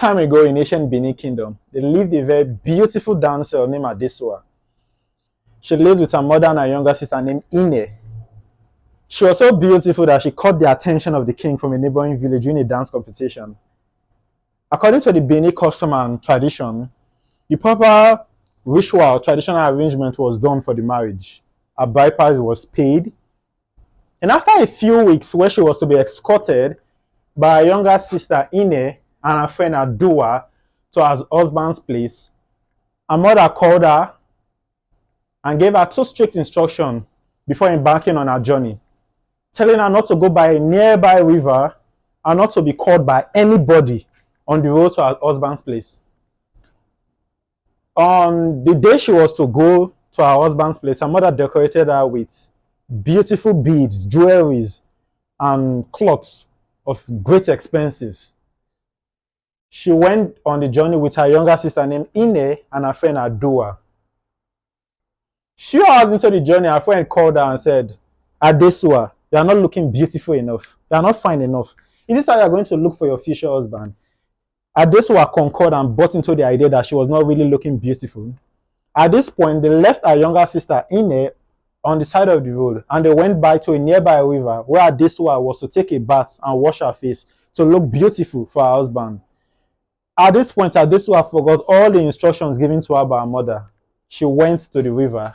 Time ago in ancient Benin kingdom, there lived a very beautiful damsel named Adesua. She lived with her mother and her younger sister named Ine. She was so beautiful that she caught the attention of the king from a neighboring village during a dance competition. According to the Benin custom and tradition, the proper ritual traditional arrangement was done for the marriage. A bride price was paid, and after a few weeks, where she was to be escorted by her younger sister Ine and her friend Adua to her husband's place, her mother called her and gave her two strict instructions before embarking on her journey, telling her not to go by a nearby river and not to be called by anybody on the road to her husband's place. On the day she was to go to her husband's place, her mother decorated her with beautiful beads, jewelries, and cloths of great expenses. She went on the journey with her younger sister named Ine and her friend Adua. Few hours into the journey, her friend called her and said, Adesua, you are not looking beautiful enough. You are not fine enough. Is this how you are going to look for your future husband? Adesua concurred and bought into the idea that she was not really looking beautiful. At this point, they left her younger sister Ine on the side of the road and they went by to a nearby river where Adesua was to take a bath and wash her face to look beautiful for her husband. At this point, Adesua forgot all the instructions given to her by her mother. She went to the river.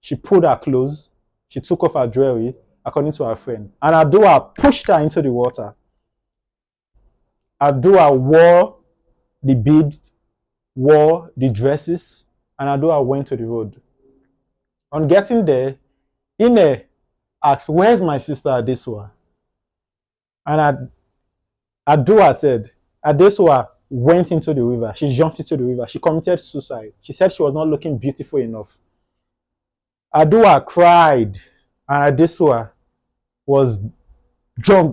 She pulled her clothes. She took off her jewelry, according to her friend. And Adua pushed her into the water. Adua wore the bead, wore the dresses, and Adua went to the road. On getting there, Ine asked, "Where's my sister Adesua?" And Adua said, Adesua went into the river. She jumped into the river. She committed suicide. She said she was not looking beautiful enough. Adua cried, and Adesua was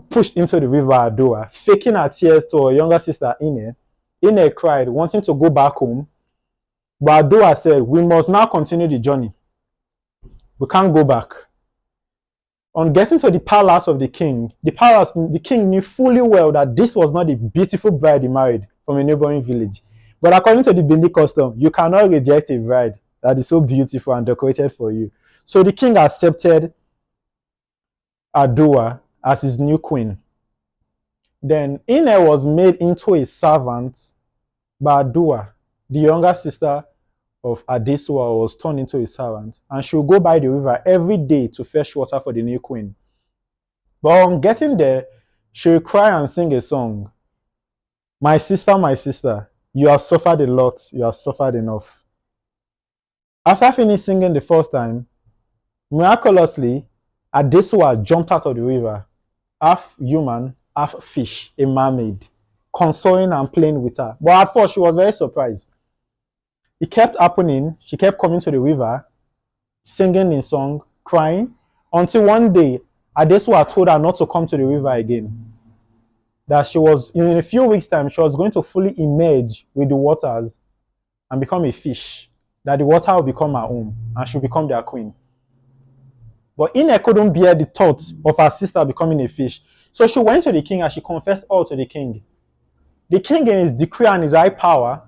pushed into the river Adua, faking her tears to her younger sister Ine. Ine cried, wanting to go back home. But Adua said, "We must now continue the journey. We can't go back." On getting to the palace of the king, the king knew fully well that this was not the beautiful bride he married from a neighboring village. But according to the Benin custom, you cannot reject a bride that is so beautiful and decorated for you. So the king accepted Adua as his new queen. Then Ine was made into a servant by Adua. The younger sister of Adesua was turned into a servant, and she would go by the river every day to fetch water for the new queen. But on getting there, she would cry and sing a song. My sister, you have suffered a lot, you have suffered enough." After finishing singing the first time, miraculously, Adesua jumped out of the river, half human, half fish, a mermaid, consoling and playing with her. But at first, she was very surprised. It kept happening. She kept coming to the river, singing in song, crying, until one day, Adesua told her not to come to the river again. That she was, in a few weeks' time, she was going to fully emerge with the waters and become a fish. That the water will become her home and she'll become their queen. But Ine couldn't bear the thought of her sister becoming a fish. So she went to the king and she confessed all to the king. The king, in his decree and his high power,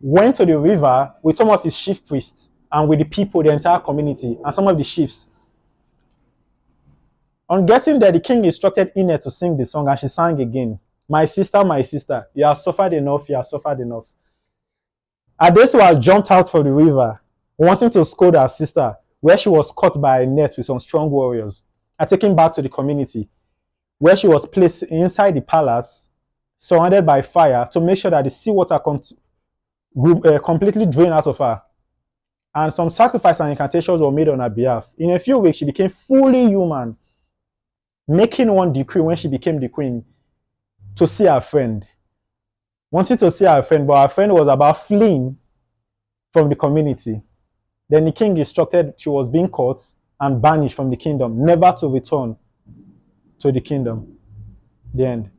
went to the river with some of his chief priests and with the people, the entire community, and some of the chiefs. On getting there, the king instructed Ine to sing the song, and she sang again. My sister, you have suffered enough, you have suffered enough." Adesua jumped out from the river, wanting to scold her sister, where she was caught by a net with some strong warriors and taken back to the community, where she was placed inside the palace, surrounded by fire, to make sure that the seawater completely drained out of her. And some sacrifices and incantations were made on her behalf. In a few weeks, she became fully human, making one decree when she became the queen to see her friend. Wanted to see her friend, but her friend was about fleeing from the community. Then the king instructed she was being caught and banished from the kingdom, never to return to the kingdom. The end.